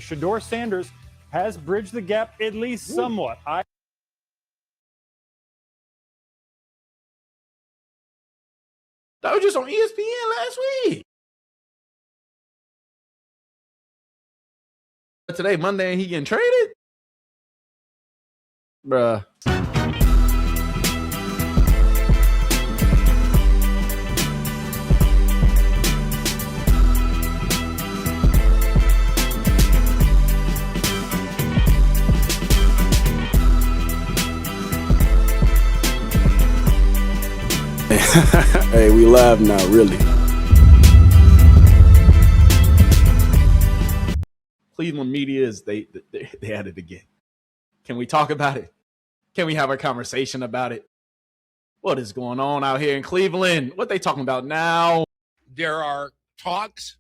Shedeur Sanders has bridged the gap at least somewhat. That was just on ESPN last week. But today, Monday, and he getting traded? Bruh. Hey, we live now, really. Cleveland media is they had it again. Can we talk about it? Can we have a conversation about it? What is going on out here in Cleveland? What they talking about now? There are talks,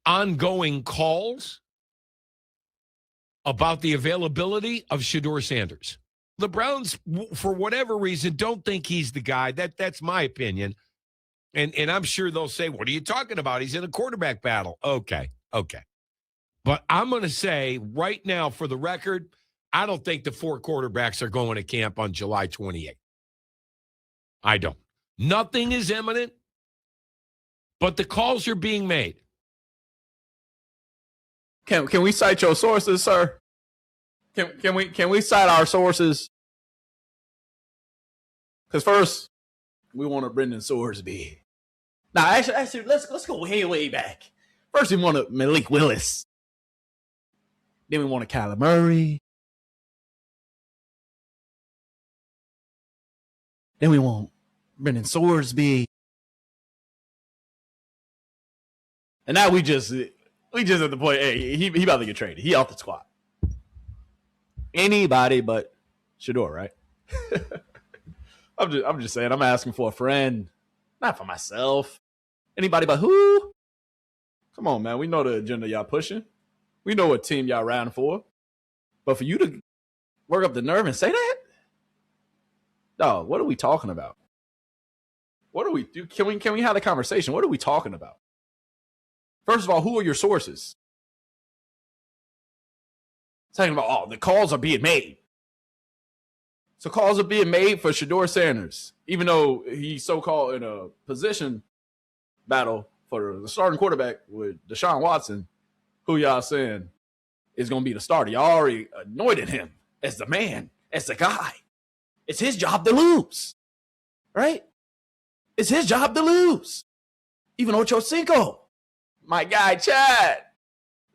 ongoing calls about the availability of Shedeur Sanders. The Browns, for whatever reason, don't think he's the guy. That's my opinion. And I'm sure they'll say, what are you talking about? He's in a quarterback battle. Okay. But I'm going to say right now, for the record, I don't think the 4 quarterbacks are going to camp on July 28th. I don't. Nothing is imminent, but the calls are being made. Can we cite your sources, sir? Can we cite our sources? Because first, we want a Brendan Sorsby. Now, actually, let's go way back. First, we want a Malik Willis. Then we want a Kyler Murray. Then we want Brendan Sorsby. And now we just at the point, hey, he about to get traded. He off the squad. Anybody but Shedeur, right? I'm just saying, I'm asking for a friend, not for myself. Anybody but who? Come on, man. We know the agenda y'all pushing. We know what team y'all riding for. But for you to work up the nerve and say that? Dog, what are we talking about? What do we do? Can we have a conversation? What are we talking about? First of all, who are your sources? Talking about, the calls are being made. So calls are being made for Shedeur Sanders, even though he's so-called in a position battle for the starting quarterback with Deshaun Watson, who y'all saying is going to be the starter. Y'all already anointed him as the man, as the guy. It's his job to lose, right? It's his job to lose. Even Ocho Cinco, my guy Chad,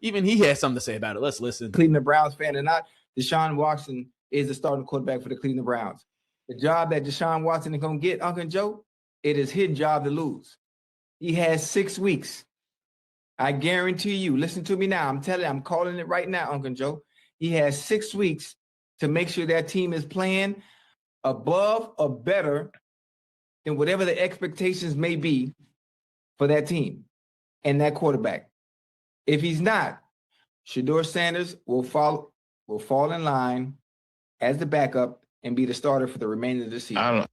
even he had something to say about it. Let's listen. Cleveland Browns fan or not, Deshaun Watson is the starting quarterback for the Cleveland Browns. The job that Deshaun Watson is going to get, Uncle Joe, it is his job to lose. He has 6 weeks. I guarantee you, listen to me now. I'm telling you, I'm calling it right now, Uncle Joe. He has 6 weeks to make sure that team is playing above or better than whatever the expectations may be for that team and that quarterback. If he's not, Shedeur Sanders will fall in line as the backup and be the starter for the remainder of the season. I don't know.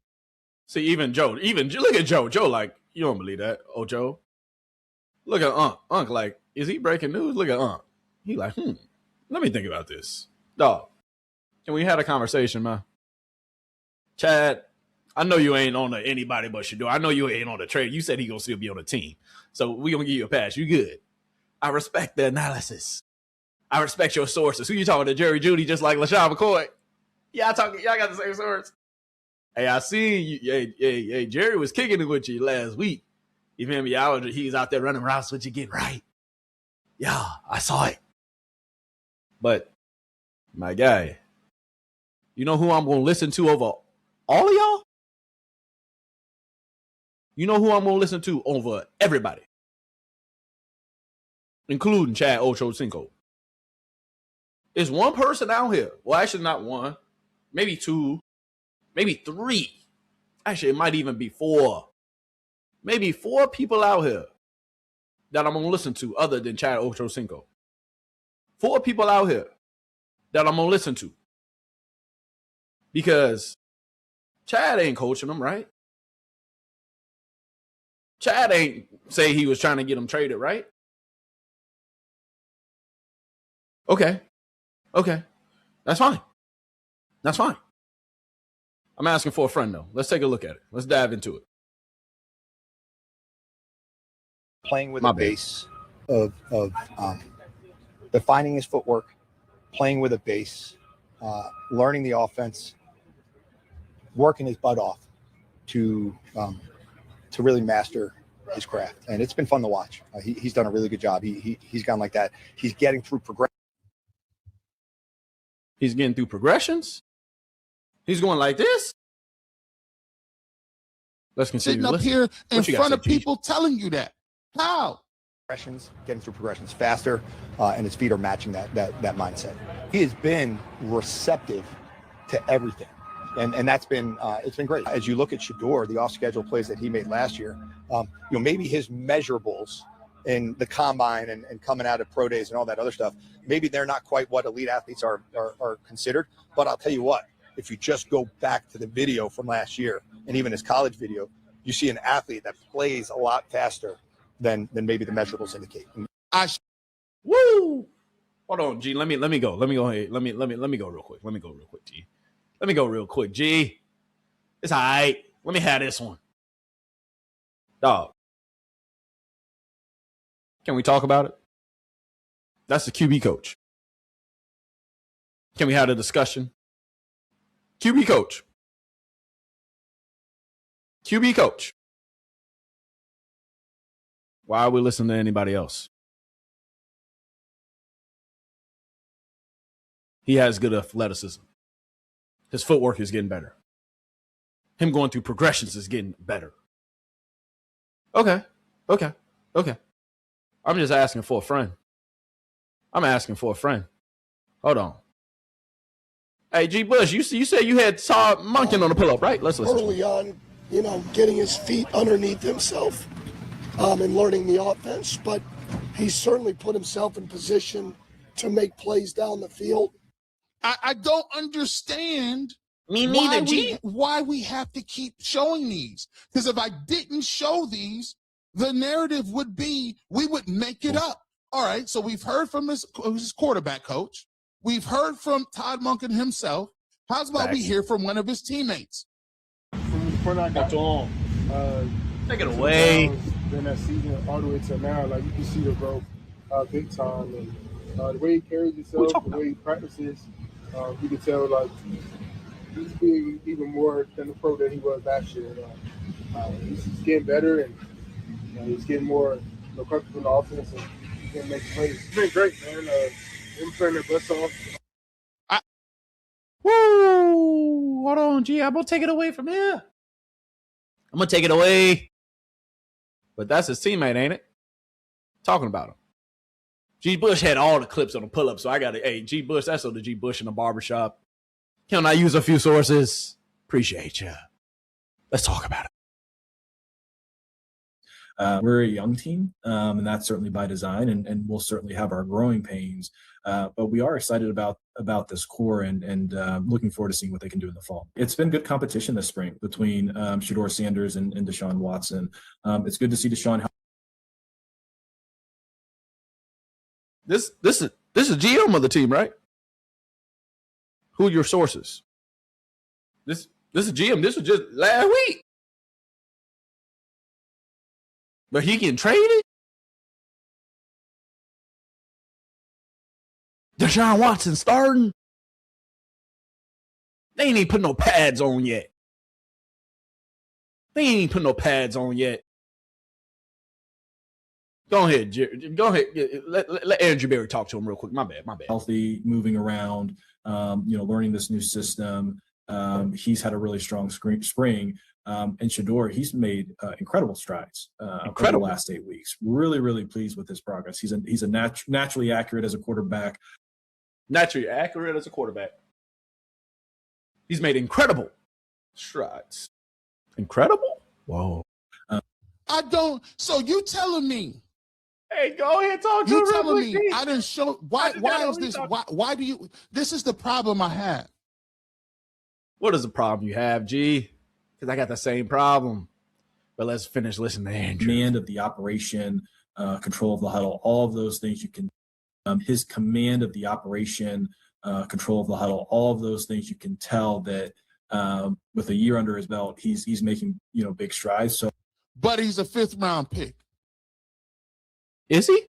See, even Joe, look at Joe. Joe, like, you don't believe that, Joe. Look at Unc, like, is he breaking news? Look at Unc. He like, let me think about this. Dog, can we have a conversation, man? Chad, I know you ain't on anybody but Shedeur. I know you ain't on the trade. You said he gonna still be on the team. So we gonna give you a pass. You good. I respect the analysis. I respect your sources. Who you talking to, Jerry Jeudy, just like LaShawn McCoy? Y'all got the same source. Hey, I seen you. Hey, Jerry was kicking it with you last week. You feel me? He's out there running routes with you, getting right. Yeah, I saw it. But, my guy, you know who I'm going to listen to over all of y'all? You know who I'm going to listen to over everybody? Including Chad Ochocinco. There's one person out here. Well, actually not one. Maybe 2. Maybe 3. Actually, it might even be 4. Maybe 4 people out here that I'm going to listen to other than Chad Ochocinco. 4 people out here that I'm going to listen to. Because Chad ain't coaching them, right? Chad ain't say he was trying to get him traded, right? Okay. That's fine. I'm asking for a friend, though. Let's take a look at it. Let's dive into it. Playing with a base of defining his footwork, playing with a base, learning the offense, working his butt off to really master his craft. And it's been fun to watch. He's done a really good job. He's gone like that. He's getting through progression. He's getting through progressions. He's going like this. Let's continue. Sitting up here in front of people telling you that. How? Progressions, getting through progressions faster, and his feet are matching that mindset. He has been receptive to everything, and that's been it's been great. As you look at Shedeur, the off-schedule plays that he made last year, maybe his measurables in the combine and coming out of pro days and all that other stuff, maybe they're not quite what elite athletes are considered. But I'll tell you what, if you just go back to the video from last year and even his college video, you see an athlete that plays a lot faster than maybe the measurables indicate. Woo! Hold on, G. Let me go. Let me go ahead. Let me go real quick. G. Let me go real quick, G. It's all right. Let me have this one. Dog. Can we talk about it? That's the QB coach. Can we have a discussion? QB coach. Why are we listening to anybody else? He has good athleticism. His footwork is getting better. Him going through progressions is getting better. Okay. I'm just asking for a friend. Hold on. Hey, G. Bush, you said you had saw Monken on the pull-up, right? Let's listen. Early on, getting his feet underneath himself and learning the offense, but he's certainly put himself in position to make plays down the field. I don't understand Me neither, G. why we have to keep showing these. Because if I didn't show these, the narrative would be we would make it up. All right, so we've heard from his quarterback coach. We've heard from Todd Monken himself. How's about we hear from one of his teammates? When I got on, take it away. Then that season all the way to now, like you can see the growth big time, and the way he carries himself, the way he practices, you can tell like he's being even more than the pro that he was last year. He's getting better, and he's getting more comfortable in the offense, and he can make plays. It's been great, man. Him playing their butts off. Woo! Hold on, G. I'm gonna take it away from here. But that's his teammate, ain't it? Talking about him. G. Bush had all the clips on the pull-up, so I got it. Hey, G. Bush, that's on the G. Bush in the barbershop. Can I use a few sources? Appreciate you. Let's talk about it. We're a young team, and that's certainly by design, and we'll certainly have our growing pains. But we are excited about this core and looking forward to seeing what they can do in the fall. It's been good competition this spring between Shedeur Sanders and Deshaun Watson. It's good to see Deshaun. This is GM of the team, right? Who are your sources? This is GM. This was just last week. But he getting traded? Deshaun Watson starting? They ain't even put no pads on yet. Go ahead, go ahead. Let Andrew Berry talk to him real quick. My bad. Healthy, moving around, learning this new system. He's had a really strong spring. And Shedeur, he's made incredible strides over the last 8 weeks. Really, really pleased with his progress. He's naturally accurate as a quarterback. He's made incredible strides. Incredible? Whoa. So you telling me? Hey, go ahead, talk to him. You telling me I didn't show? Why is this? Why do you? This is the problem I have. What is the problem you have, G? Because I got the same problem. But let's finish listening to Andrew. Command of the operation, control of the huddle, all of those things you can. His command of the operation, control of the huddle, all of those things, you can tell that with a year under his belt, he's making big strides. So, but he's a 5th round pick. Is he?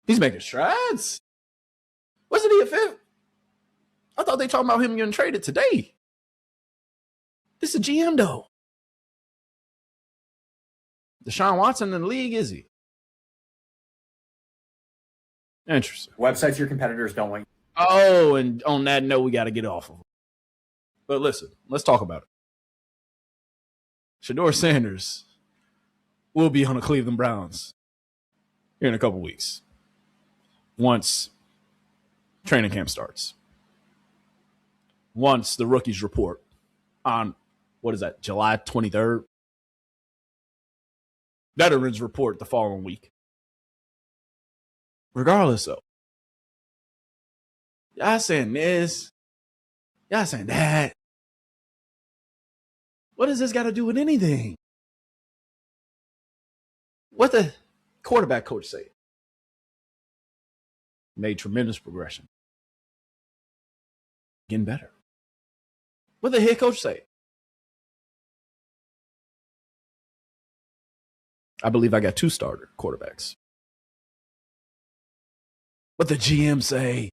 He's making strides. Wasn't he a 5th? I thought they talking about him getting traded today. This is a GM though. Deshaun Watson in the league, is he? Interesting. Websites your competitors don't want. Oh, and on that note, we got to get off of them. But listen, let's talk about it. Shedeur Sanders will be on the Cleveland Browns here in a couple weeks once training camp starts. Once the rookies report on, what is that, July 23rd? Veterans report the following week. Regardless, though, y'all saying this, y'all saying that. What does this got to do with anything? What the quarterback coach say? Made tremendous progression. Getting better. What the head coach say? I believe I got 2 starter quarterbacks. What the GM say?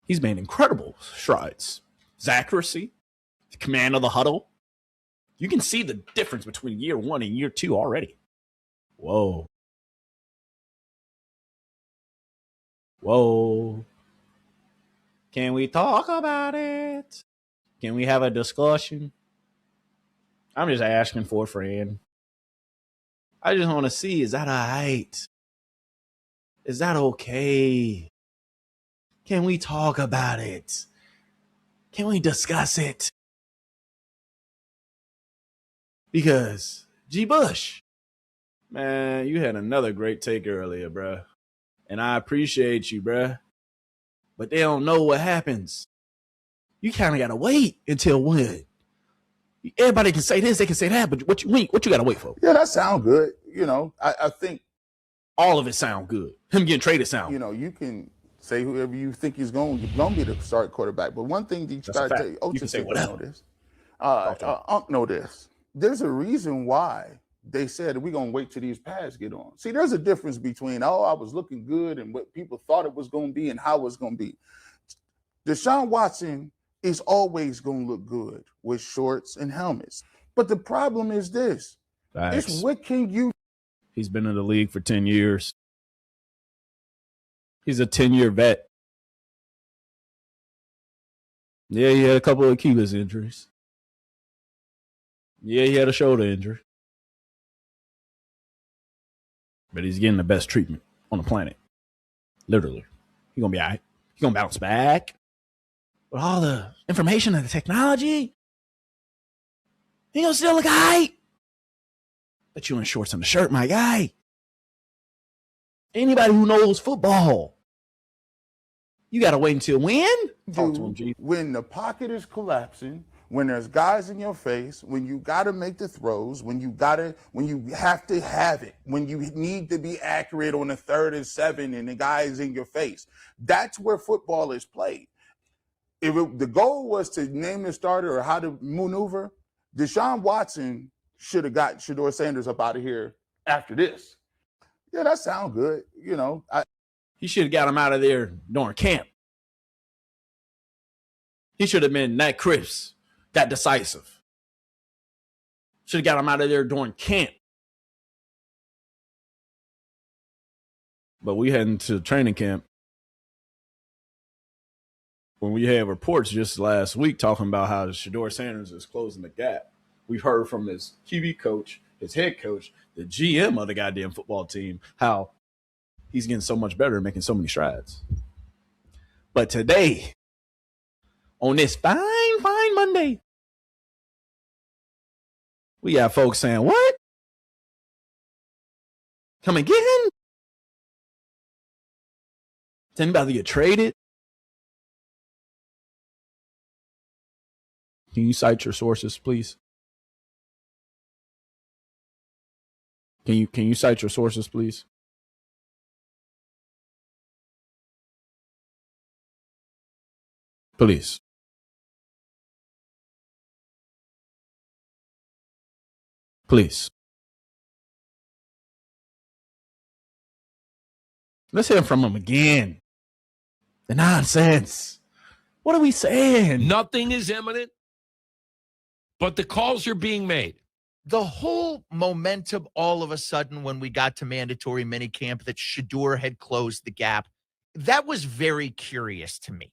He's made incredible strides. His accuracy, the command of the huddle. You can see the difference between year 1 and year 2 already. Whoa. Whoa. Can we talk about it? Can we have a discussion? I'm just asking for a friend. I just want to see, is that all right? Is that okay? Can we talk about it? Can we discuss it? Because G. Bush, man, you had another great take earlier, bruh. And I appreciate you, bruh. But they don't know what happens. You kind of got to wait until when? Everybody can say this, they can say that, but what you got to wait for? Yeah, that sounds good. I think all of it sound good. Him getting traded sound. You can say whoever you think is going to be the start quarterback. But one thing you got to tell you, you can say whatever. Know this. Unc know this. There's a reason why they said we're going to wait till these pads get on. See, there's a difference between, I was looking good and what people thought it was going to be and how it's going to be. Deshaun Watson is always going to look good with shorts and helmets. But the problem is this. Facts. It's what can you... He's been in the league for 10 years. He's a 10-year vet. Yeah, he had a couple of Achilles injuries. Yeah, he had a shoulder injury. But he's getting the best treatment on the planet. Literally. He's going to be all right. He's going to bounce back. With all the information and the technology, he going to still look all right. But you in shorts and a shirt, my guy. Anybody who knows football, you got to wait until when? Talk to him, G. When the pocket is collapsing, when there's guys in your face, when you got to make the throws, when you have to have it, when you need to be accurate on the 3rd and 7 and the guy is in your face. That's where football is played. If the goal was to name the starter or how to maneuver, Deshaun Watson should have got Shedeur Sanders up out of here after this. Yeah, that sounds good. He should have got him out of there during camp. He should have been that crisp, that decisive. Should have got him out of there during camp. But we head into training camp when we had reports just last week talking about how Shedeur Sanders is closing the gap. We've heard from his QB coach, his head coach, the GM of the goddamn football team, how he's getting so much better and making so many strides. But today, on this fine Monday, we got folks saying, what? Come again? Is anybody get traded? Can you cite your sources, please? Can you cite your sources, please? Please. Please. Let's hear from him again. The nonsense. What are we saying? Nothing is imminent, but the calls are being made. The whole momentum all of a sudden when we got to mandatory minicamp that Shedeur had closed the gap, that was very curious to me.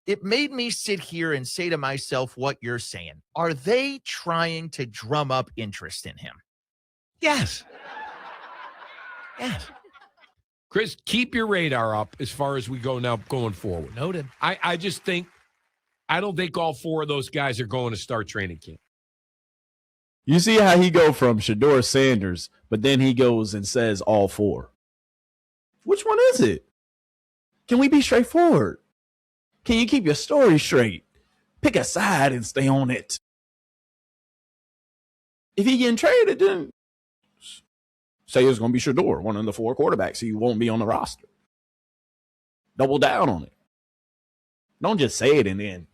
It made me sit here and say to myself what you're saying. Are they trying to drum up interest in him? Yes. Yes. Chris, keep your radar up as far as we go now going forward. Noted. I just think, I don't think all four of those guys are going to start training camp. You see how he go from Shedeur Sanders, but then he goes and says all four. Which one is it? Can we be straightforward? Can you keep your story straight? Pick a side and stay on it. If he getting traded, then say it's going to be Shedeur, one of the four quarterbacks, so you won't be on the roster. Double down on it. Don't just say it and then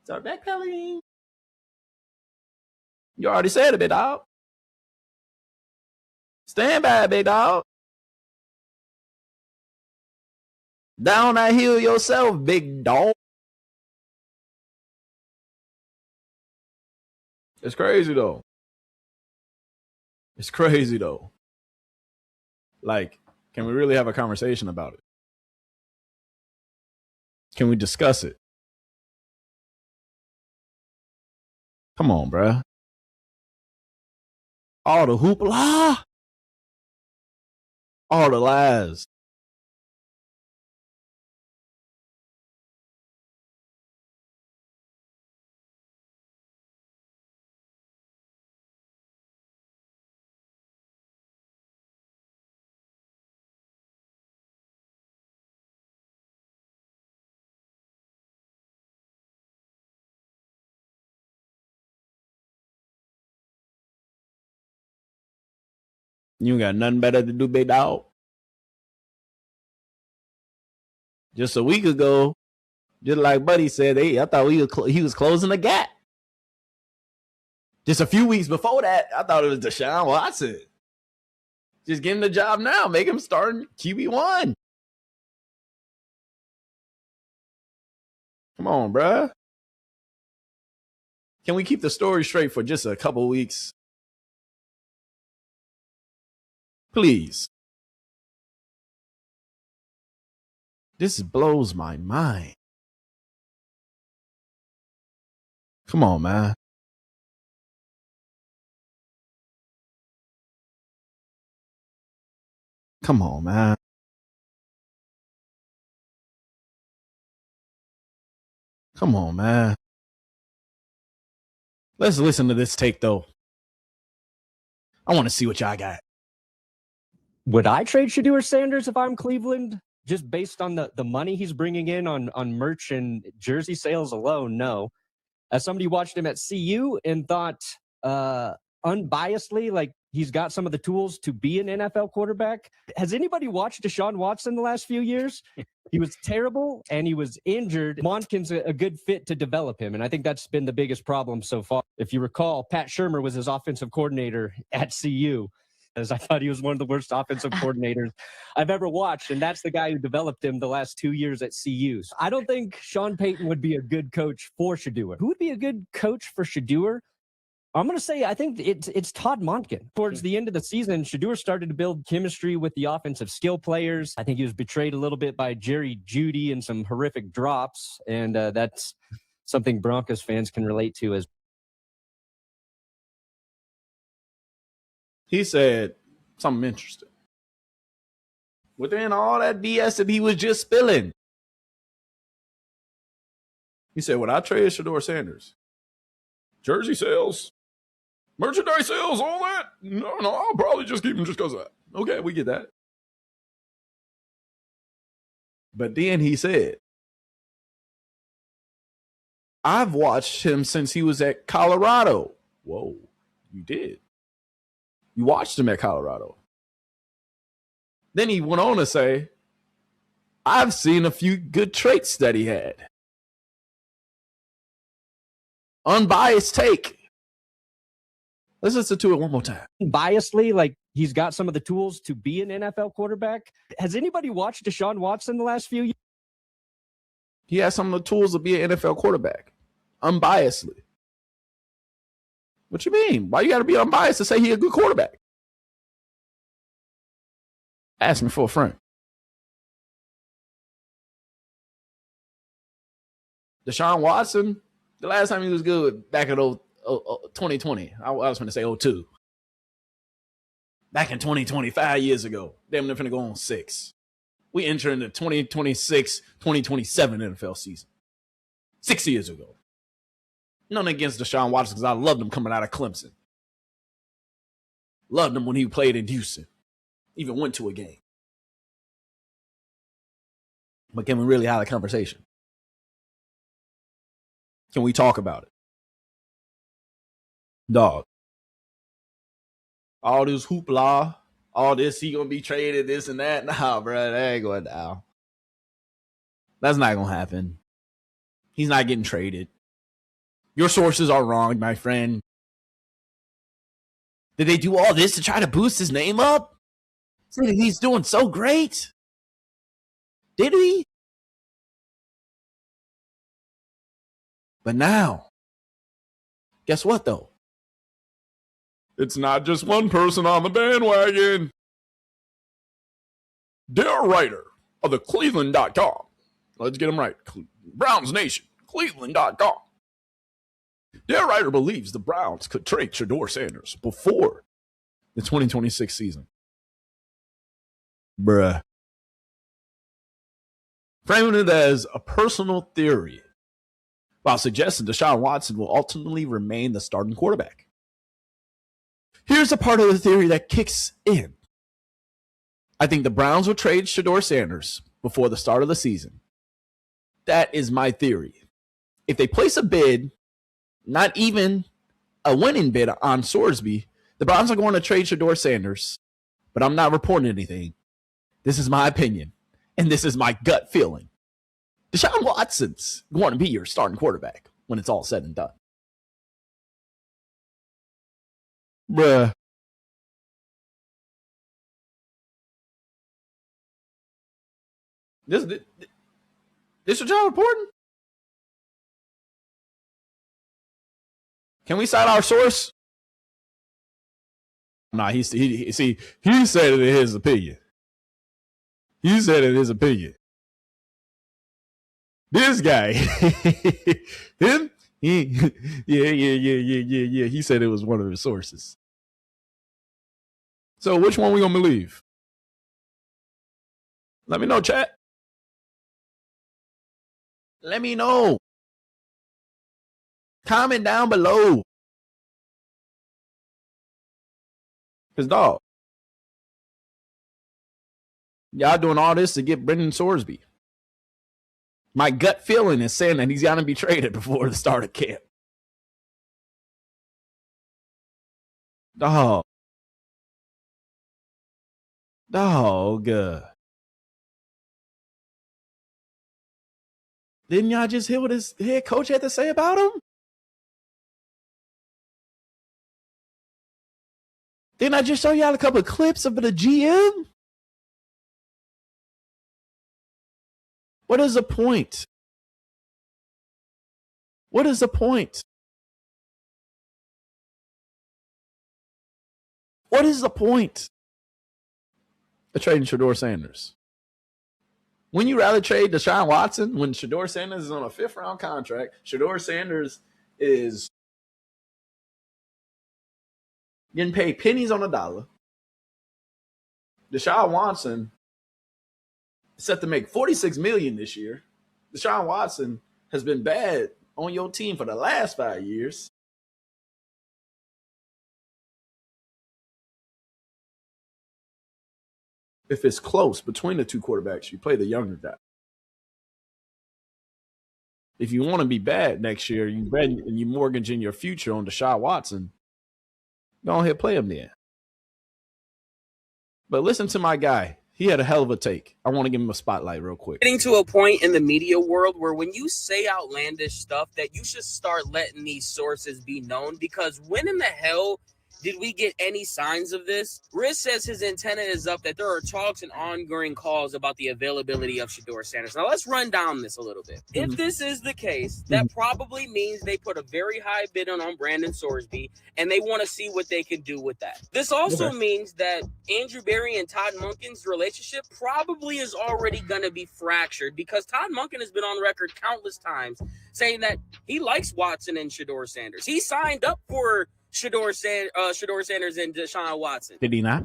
start backpedaling. You already said it, big dog. Stand by it, big dog. Down that hill yourself, big dog. It's crazy, though. It's crazy, though. Like, can we really have a conversation about it? Can we discuss it? Come on, bruh. All the hoopla. All the lies. You got nothing better to do, big dog. Just a week ago, just like Buddy said, hey, I thought he was closing the gap. Just a few weeks before that, I thought it was Deshaun Watson. Just give him the job now. Make him starting QB1. Come on, bruh. Can we keep the story straight for just a couple weeks? Please. This blows my mind. Come on, man. Come on, man. Come on, man. Let's listen to this take, though. I want to see what y'all got. Would I trade Shedeur Sanders if I'm Cleveland? Just based on the money he's bringing in on merch and jersey sales alone, no. As somebody who watched him at CU and thought unbiasedly, like he's got some of the tools to be an NFL quarterback. Has anybody watched Deshaun Watson the last few years? He was terrible and he was injured. Monken's a good fit to develop him, and I think that's been the biggest problem so far. If you recall, Pat Shurmur was his offensive coordinator at CU. As I thought he was one of the worst offensive coordinators I've ever watched, and that's the guy who developed him the last 2 years at CU. So I don't think Sean Payton would be a good coach for Shedeur. Who would be a good coach for Shedeur? I'm going to say I think it's Todd Monken. Towards the end of the season, Shedeur started to build chemistry with the offensive skill players. I think he was betrayed a little bit by Jerry Jeudy and some horrific drops, and that's something Broncos fans can relate to as He said something interesting. Within all that BS that he was just spilling, he said, would I trade Shedeur Sanders? Jersey sales, merchandise sales, all that? No, I'll probably just keep him just because of that. Okay, we get that. But then he said, I've watched him since he was at Colorado. Whoa, you did? You watched him at Colorado. Then he went on to say, I've seen a few good traits that he had. Unbiased take. Let's listen to it one more time. Biasly, like he's got some of the tools to be an NFL quarterback. Has anybody watched Deshaun Watson the last few years? He has some of the tools to be an NFL quarterback. Unbiasedly. What you mean? Why you got to be unbiased to say he's a good quarterback? Ask me for a friend. Deshaun Watson, the last time he was good back in 2020. I was going to say 02. Back in 2020, 5 years ago. Damn, they're going to go on 6. We enter into 2026, 2027 NFL season. 6 years ago. Nothing against Deshaun Watson because I loved him coming out of Clemson. Loved him when he played in Houston. Even went to a game. But can we really have a conversation? Can we talk about it? Dog. All this hoopla, all this, he gonna be traded, this and that. Nah, bro, that ain't going down. That's not gonna happen. He's not getting traded. Your sources are wrong, my friend. Did they do all this to try to boost his name up? Say that he's doing so great? Did he? But now, guess what, though? It's not just one person on the bandwagon. Dear writer of the Cleveland.com. Let's get him right. Browns Nation, Cleveland.com. Dear writer believes the Browns could trade Shedeur Sanders before the 2026 season. Bruh. Framing it as a personal theory, while suggesting Deshaun Watson will ultimately remain the starting quarterback. Here's a part of the theory that kicks in. I think the Browns will trade Shedeur Sanders before the start of the season. That is my theory. If they place a bid, not even a winning bid on Sorsby, the Browns are going to trade Shedeur Sanders, but I'm not reporting anything. This is my opinion, and this is my gut feeling. Deshaun Watson's going to be your starting quarterback when it's all said and done. Bruh. This what y'all reporting? Can we cite our source? Nah, he said it in his opinion. He said it in his opinion. This guy, him, yeah. He said it was one of his sources. So which one we gonna believe? Let me know, chat. Let me know. Comment down below. Cause dog, y'all doing all this to get Brendan Sorsby. My gut feeling is saying that he's going to be traded before the start of camp. Dog. Didn't y'all just hear what his head coach had to say about him? Didn't I just show y'all a couple of clips of the GM? What is the point? What is the point? What is the point of trading Shedeur Sanders? When you rather trade Deshaun Watson when Shedeur Sanders is on a 5th-round contract, Shedeur Sanders is getting paid pennies on a dollar. Deshaun Watson set to make $46 million this year. Deshaun Watson has been bad on your team for the last 5 years. If it's close between the two quarterbacks, you play the younger guy. If you want to be bad next year, you bet and you mortgage in your future on Deshaun Watson, go ahead play him then. But listen to my guy. He had a hell of a take. I want to give him a spotlight real quick. Getting to a point in the media world where when you say outlandish stuff that you should start letting these sources be known, because when in the hell did we get any signs of this? Riz says his antenna is up, that there are talks and ongoing calls about the availability of Shedeur Sanders. Now, let's run down this a little bit. If this is the case, that probably means they put a very high bid on Brandon Sorsby, and they want to see what they can do with that. This also means that Andrew Berry and Todd Monken's relationship probably is already going to be fractured, because Todd Monken has been on record countless times saying that he likes Watson and Shedeur Sanders. He signed up for Shedeur Sanders and Deshaun Watson. Did he not?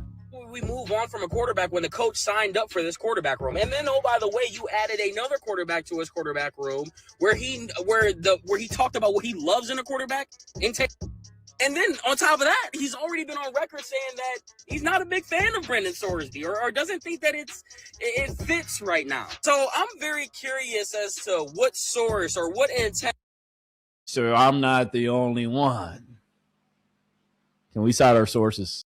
We move on from a quarterback when the coach signed up for this quarterback room. And then, oh, by the way, you added another quarterback to his quarterback room where he talked about what he loves in a quarterback. And then on top of that, he's already been on record saying that he's not a big fan of Brandon Sorsby or doesn't think that it fits right now. So I'm very curious as to what source or what intent. So I'm not the only one. Can we cite our sources?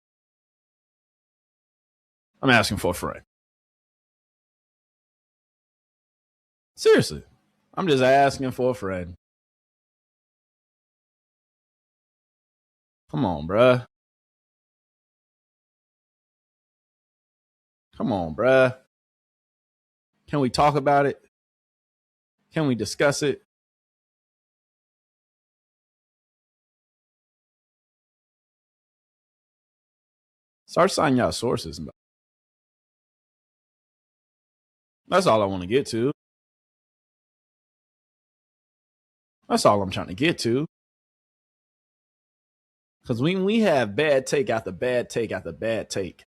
I'm asking for a friend. Seriously. I'm just asking for a friend. Come on, bruh. Come on, bruh. Can we talk about it? Can we discuss it? Start signing y'all sources. That's all I want to get to. That's all I'm trying to get to. Because when we have bad take after bad take after bad take,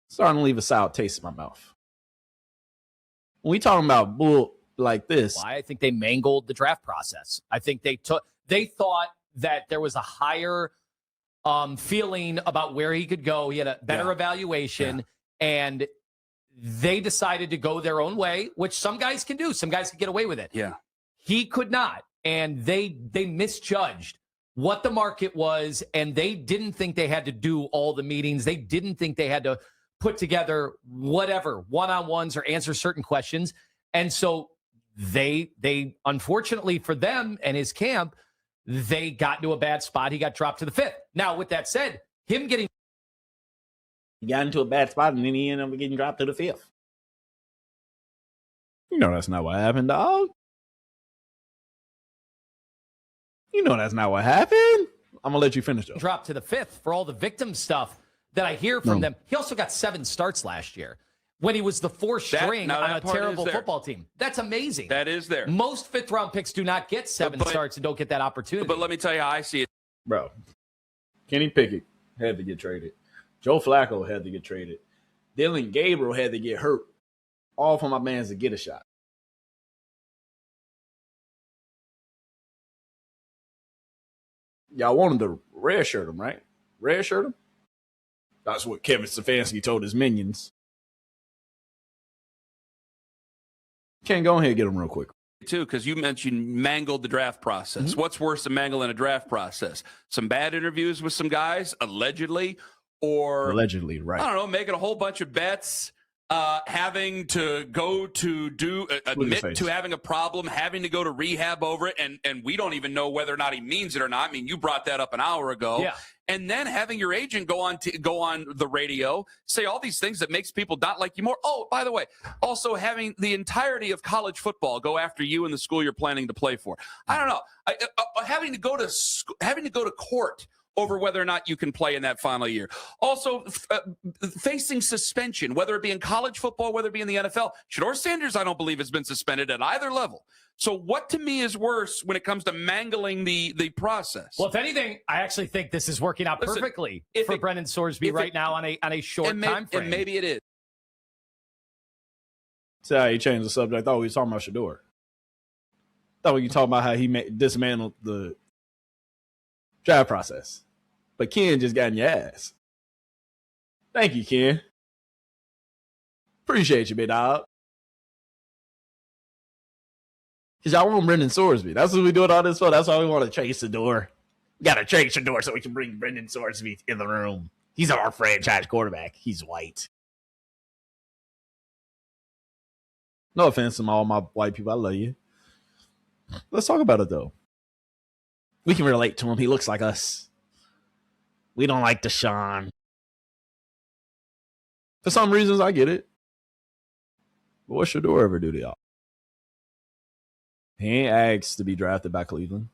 it's starting to leave a sour taste in my mouth. When we talking about bull like this. I think they mangled the draft process. I think they thought that there was a higher feeling about where he could go. He had a better evaluation, and they decided to go their own way, which some guys can do. Some guys can get away with it. Yeah. He could not, and they misjudged what the market was, and they didn't think they had to do all the meetings. They didn't think they had to put together whatever one-on-ones or answer certain questions. And so they unfortunately for them and his camp, they got into a bad spot. He got dropped to the 5th. Now, with that said, he got into a bad spot and then he ended up getting dropped to the 5th. You know that's not what happened, dog. You know that's not what happened. I'm going to let you finish, though. Dropped to the 5th for all the victim stuff that I hear from them. He also got 7 starts last year when he was the 4th string on a terrible football team. That's amazing. That is there. Most 5th-round picks do not get 7 starts and don't get that opportunity. But let me tell you how I see it. Bro, Kenny Pickett had to get traded. Joe Flacco had to get traded. Dylan Gabriel had to get hurt. All for my mans to get a shot. Y'all wanted to redshirt him, right? Redshirt him? That's what Kevin Stefanski told his minions. Ken, go ahead and get him real quick. Too, because you mentioned mangled the draft process. Mm-hmm. What's worse than mangling a draft process? Some bad interviews with some guys, allegedly, or allegedly, right? I don't know, making a whole bunch of bets, having to go to admit to having a problem, having to go to rehab over it, and we don't even know whether or not he means it or not. I mean, you brought that up an hour ago. Yeah. And then having your agent go on the radio, say all these things that makes people not like you more. Oh, by the way, also having the entirety of college football go after you and the school you're planning to play for. I don't know. Having to go to court over whether or not you can play in that final year. Also, facing suspension, whether it be in college football, whether it be in the NFL. Shedeur Sanders, I don't believe, has been suspended at either level. So what to me is worse when it comes to mangling the process? Well, if anything, I actually think this is working out perfectly for Brendan Sorsby right now on a short time frame. And maybe it is. See how he changed the subject. I thought we were talking about Shedeur. I thought we were talking about how he dismantled the draft process. But Ken just got in your ass. Thank you, Ken. Appreciate you, big dog. Because y'all want Brendan Sorsby. That's what we doing all this for. That's why we want to trade Shedeur. We got to trade Shedeur so we can bring Brendan Sorsby in the room. He's our franchise quarterback. He's white. No offense to all my white people. I love you. Let's talk about it, though. We can relate to him. He looks like us. We don't like Deshaun. For some reasons, I get it. But what should Shedeur ever do to y'all? He ain't asked to be drafted by Cleveland.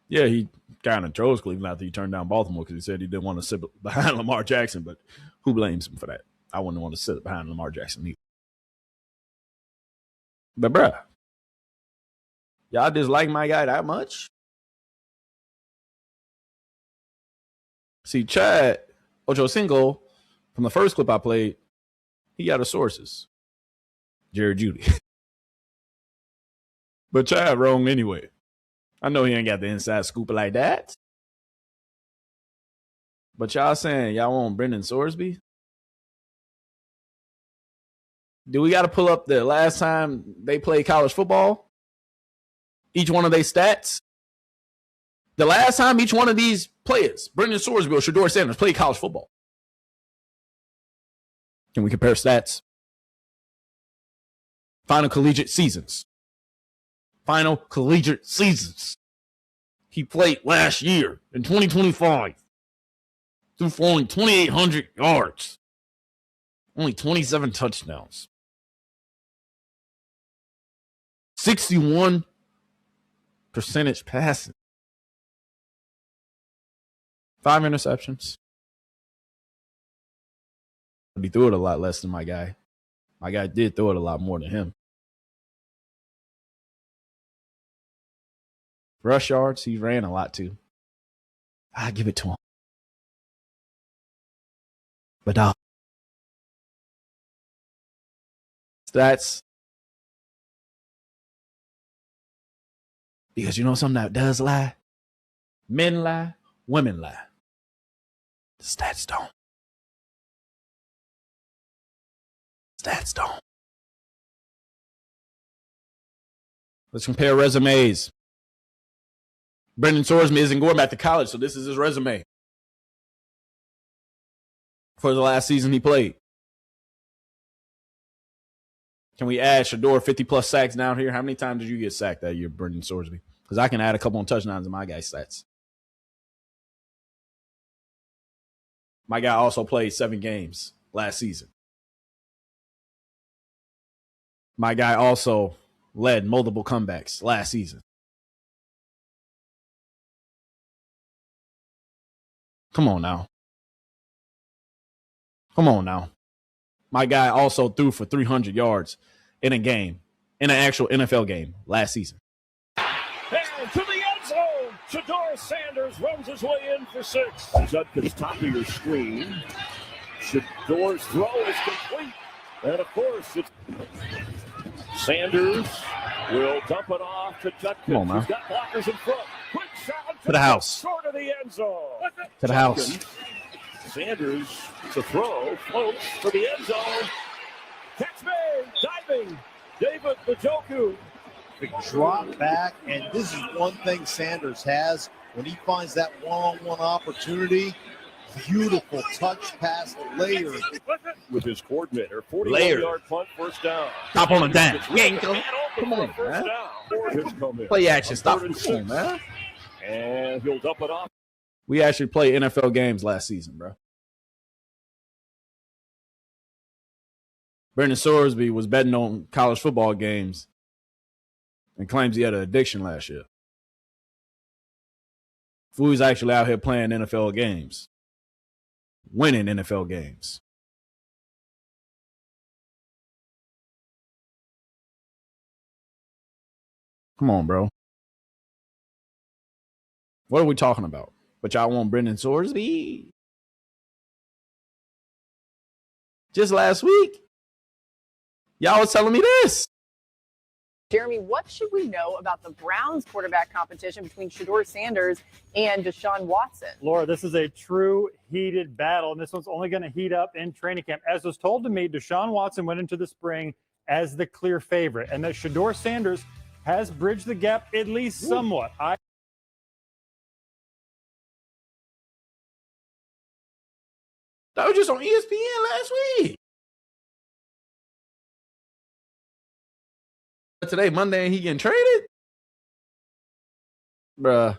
Yeah, he kind of chose Cleveland after he turned down Baltimore because he said he didn't want to sit behind Lamar Jackson, but who blames him for that? I wouldn't want to sit behind Lamar Jackson either. But, bruh, y'all dislike my guy that much? See, Chad Ochocinco, from the first clip I played, he got his sources. Jared Judy. But Chad wrong anyway. I know he ain't got the inside scoop like that. But y'all saying y'all want Brendan Sorsby? Do we got to pull up the last time they played college football? Each one of their stats? The last time each one of these players, Brendan Sorsby or Shedeur Sanders, played college football. Can we compare stats? Final collegiate seasons. Final collegiate seasons. He played last year in 2025. Threw for only 2,800 yards. Only 27 touchdowns. 61% passing. 5 interceptions. He threw it a lot less than my guy. My guy did throw it a lot more than him. Rush yards, he ran a lot too. I give it to him. But stats. Because you know something that does lie? Men lie, women lie. The stats don't. Stats don't. Let's compare resumes. Brendan Sorsby isn't going back to college, so this is his resume for the last season he played. Can we add Shedeur 50-plus sacks down here? How many times did you get sacked that year, Brendan Sorsby? Because I can add a couple of touchdowns in my guy's stats. My guy also played 7 games last season. My guy also led multiple comebacks last season. Come on now. Come on now. My guy also threw for 300 yards in a game, in an actual NFL game last season. And to the end zone, Shedeur Sanders runs his way in for 6. He's at the top of your screen. Shedeur's throw is complete. And of course, it's Sanders will dump it off to Judkins. Come on, man. He's got blockers in front. Quick shot To the house. Short of the end zone. To the house. Sanders, the throw, floats for the end zone. Catch made, diving, David Njoku. Big drop back, and this is one thing Sanders has when he finds that one-on-one opportunity. Beautiful touch pass layer. With his coordinator, 41-yard punt, first down. Stop on the dime. Come on, man. Play action. Stop. Come on, man. And he'll dump it off. We actually played NFL games last season, bro. Brendan Sorsby was betting on college football games and claims he had an addiction last year. Fool's actually out here playing NFL games, winning NFL games. Come on, bro. What are we talking about? But y'all want Brendan Sorsby? Just last week, y'all was telling me this. Jeremy, what should we know about the Browns quarterback competition between Shedeur Sanders and Deshaun Watson? Laura, this is a true heated battle, and this one's only going to heat up in training camp. As was told to me, Deshaun Watson went into the spring as the clear favorite, and that Shedeur Sanders has bridged the gap at least somewhat. That was just on ESPN last week. But today, Monday, and he getting traded? Bruh.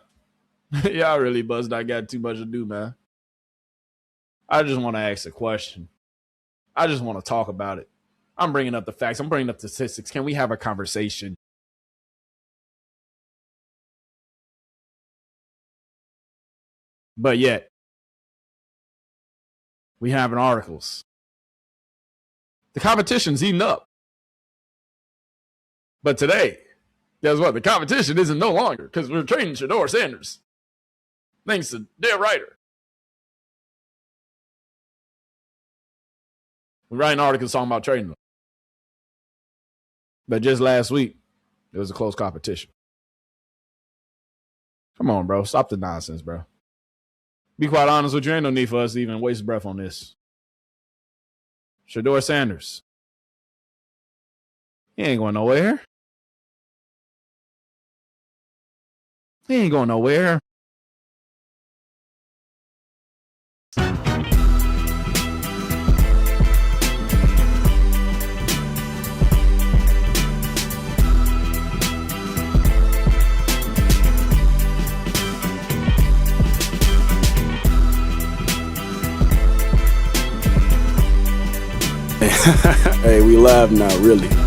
Y'all really buzzed. I got too much to do, man. I just want to ask a question. I just want to talk about it. I'm bringing up the facts. I'm bringing up the statistics. Can we have a conversation? But yet, we having articles. The competition's eating up. But today, guess what? The competition isn't no longer because we're trading Shedeur Sanders. Thanks to their writer. We're writing articles talking about trading them. But just last week, it was a close competition. Come on, bro. Stop the nonsense, bro. Be quite honest with you. Ain't no need for us to even waste breath on this. Shedeur Sanders. He ain't going nowhere. He ain't going nowhere. Hey, we live now, really.